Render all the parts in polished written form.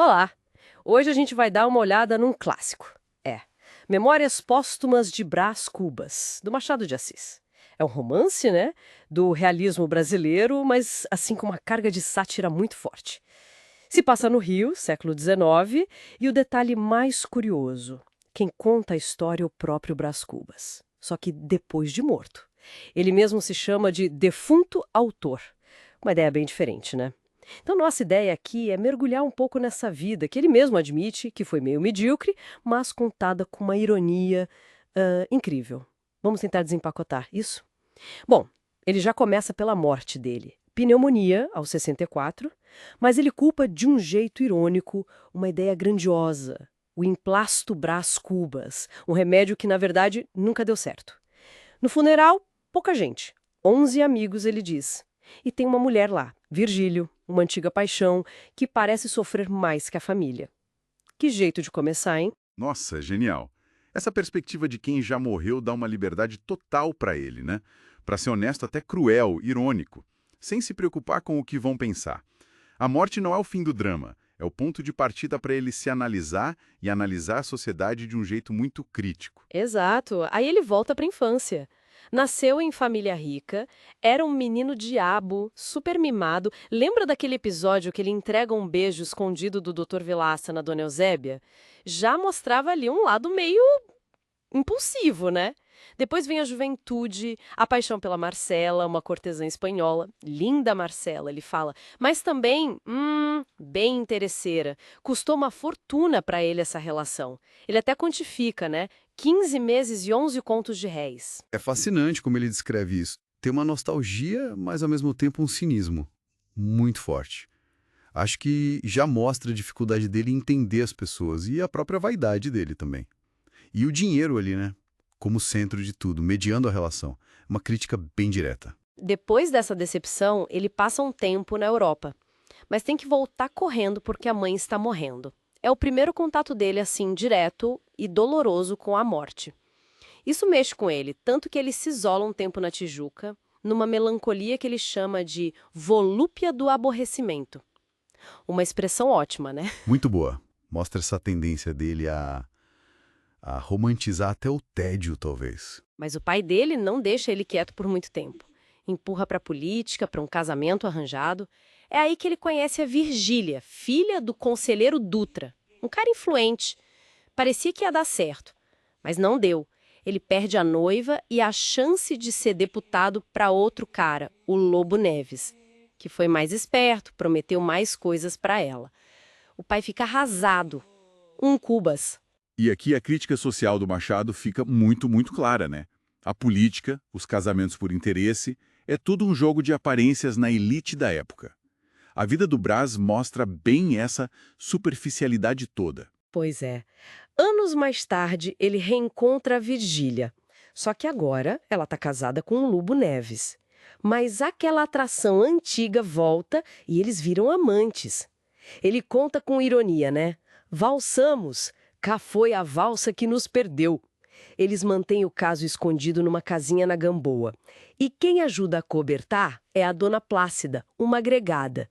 Olá! Hoje a gente vai dar uma olhada num clássico. É Memórias Póstumas de Brás Cubas, do Machado de Assis. É um romance, né? Do realismo brasileiro, mas assim com uma carga de sátira muito forte. Se passa no Rio, século XIX, e o detalhe mais curioso: quem conta a história é o próprio Brás Cubas. Só que depois de morto. Ele mesmo se chama de defunto autor. Uma ideia bem diferente, né? Então, nossa ideia aqui é mergulhar um pouco nessa vida que ele mesmo admite que foi meio medíocre, mas contada com uma ironia incrível. Vamos tentar desempacotar isso? Bom, ele já começa pela morte dele. Pneumonia, aos 64, mas ele culpa de um jeito irônico uma ideia grandiosa, o emplasto Brás Cubas, um remédio que, na verdade, nunca deu certo. No funeral, pouca gente. 11 amigos, ele diz. E tem uma mulher lá, Virgílio, uma antiga paixão, que parece sofrer mais que a família. Que jeito de começar, hein? Nossa, genial. Essa perspectiva de quem já morreu dá uma liberdade total para ele, né? Para ser honesto, até cruel, irônico, sem se preocupar com o que vão pensar. A morte não é o fim do drama, é o ponto de partida para ele se analisar e analisar a sociedade de um jeito muito crítico. Exato. Aí ele volta para a infância. Nasceu em família rica, era um menino diabo, super mimado. Lembra daquele episódio que ele entrega um beijo escondido do Dr. Vilaça na Dona Eusébia? Já mostrava ali um lado meio impulsivo, né? Depois vem a juventude, a paixão pela Marcela, uma cortesã espanhola, linda Marcela, ele fala, mas também, bem interesseira. Custou uma fortuna para ele essa relação. Ele até quantifica, né? 15 meses e 11 contos de réis. É fascinante como ele descreve isso. Tem uma nostalgia, mas ao mesmo tempo um cinismo muito forte. Acho que já mostra a dificuldade dele em entender as pessoas e a própria vaidade dele também. E o dinheiro ali, né? Como centro de tudo, mediando a relação. Uma crítica bem direta. Depois dessa decepção, ele passa um tempo na Europa. Mas tem que voltar correndo porque a mãe está morrendo. É o primeiro contato dele, assim, direto e doloroso com a morte. Isso mexe com ele, tanto que ele se isola um tempo na Tijuca, numa melancolia que ele chama de volúpia do aborrecimento. Uma expressão ótima, né? Muito boa. Mostra essa tendência dele a romantizar até o tédio, talvez. Mas o pai dele não deixa ele quieto por muito tempo. Empurra para a política, para um casamento arranjado. É aí que ele conhece a Virgília, filha do conselheiro Dutra. Um cara influente. Parecia que ia dar certo, mas não deu. Ele perde a noiva e a chance de ser deputado para outro cara, o Lobo Neves, que foi mais esperto, prometeu mais coisas para ela. O pai fica arrasado. Um Cubas. E aqui a crítica social do Machado fica muito clara, né? A política, os casamentos por interesse, é tudo um jogo de aparências na elite da época. A vida do Brás mostra bem essa superficialidade toda. Pois é. Anos mais tarde, ele reencontra a Virgília. Só que agora ela está casada com o Lobo Neves. Mas aquela atração antiga volta e eles viram amantes. Ele conta com ironia, né? Valsamos, cá foi a valsa que nos perdeu. Eles mantêm o caso escondido numa casinha na Gamboa. E quem ajuda a cobertar é a Dona Plácida, uma agregada.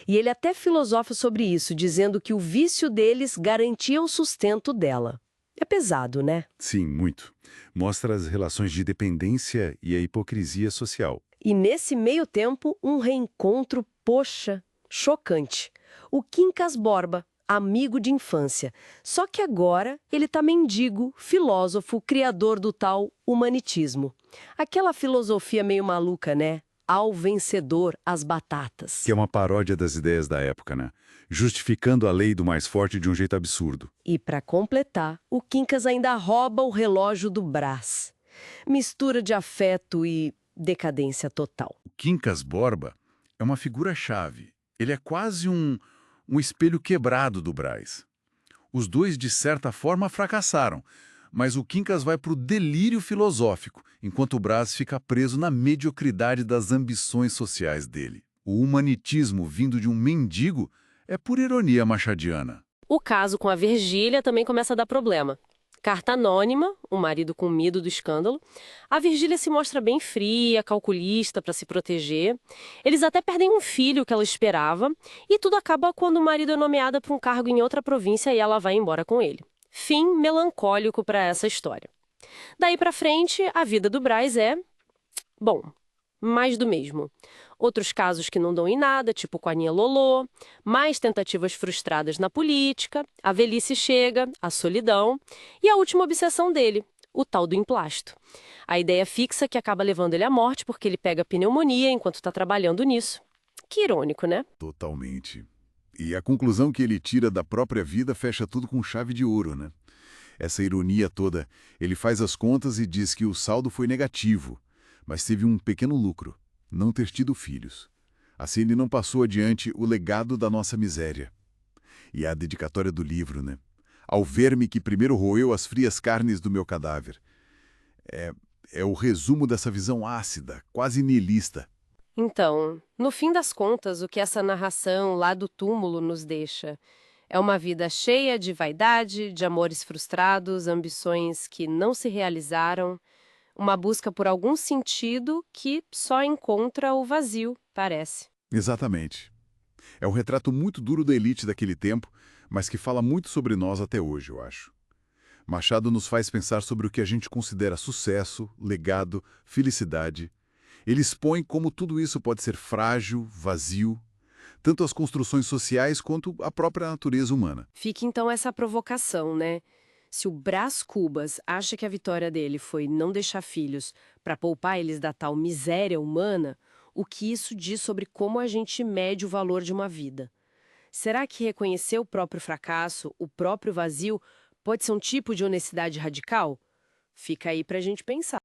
E ele até filosofa sobre isso, dizendo que o vício deles garantia o sustento dela. É pesado, né? Sim, muito. Mostra as relações de dependência e a hipocrisia social. E nesse meio tempo, um reencontro, poxa, chocante. O Quincas Borba, amigo de infância. Só que agora ele tá mendigo, filósofo, criador do tal humanitismo. Aquela filosofia meio maluca, né? Ao vencedor as batatas. Que é uma paródia das ideias da época, né? Justificando a lei do mais forte de um jeito absurdo. E para completar, o Quincas ainda rouba o relógio do Brás. Mistura de afeto e decadência total. O Quincas Borba é uma figura-chave. Ele é quase um espelho quebrado do Brás. Os dois, de certa forma, fracassaram, mas o Quincas vai para o delírio filosófico, enquanto o Brás fica preso na mediocridade das ambições sociais dele. O humanitismo vindo de um mendigo é por ironia machadiana. O caso com a Virgília também começa a dar problema. carta anônima, o marido com medo do escândalo. A Virgília se mostra bem fria, calculista para se proteger. Eles até perdem um filho que ela esperava. E tudo acaba quando o marido é nomeado para um cargo em outra província e ela vai embora com ele. Fim melancólico para essa história. Daí para frente, a vida do Brás é, bom, mais do mesmo. Outros casos que não dão em nada, tipo com a Aninha Lolô, mais tentativas frustradas na política, a velhice chega, a solidão e a última obsessão dele, o tal do emplasto. A ideia fixa que acaba levando ele à morte porque ele pega pneumonia enquanto está trabalhando nisso. Que irônico, né? Totalmente. E a conclusão que ele tira da própria vida fecha tudo com chave de ouro, né? Essa ironia toda, ele faz as contas e diz que o saldo foi negativo, mas teve um pequeno lucro, não ter tido filhos. Assim ele não passou adiante o legado da nossa miséria. E a dedicatória do livro, né? Ao verme que primeiro roeu as frias carnes do meu cadáver. É o resumo dessa visão ácida, quase niilista. Então, no fim das contas, o que essa narração lá do túmulo nos deixa é uma vida cheia de vaidade, de amores frustrados, ambições que não se realizaram, uma busca por algum sentido que só encontra o vazio, parece. Exatamente. É um retrato muito duro da elite daquele tempo, mas que fala muito sobre nós até hoje, eu acho. Machado nos faz pensar sobre o que a gente considera sucesso, legado, felicidade. Ele expõe como tudo isso pode ser frágil, vazio, tanto as construções sociais quanto a própria natureza humana. Fica então essa provocação, né? Se o Brás Cubas acha que a vitória dele foi não deixar filhos para poupar eles da tal miséria humana, o que isso diz sobre como a gente mede o valor de uma vida? Será que reconhecer o próprio fracasso, o próprio vazio, pode ser um tipo de honestidade radical? Fica aí pra gente pensar.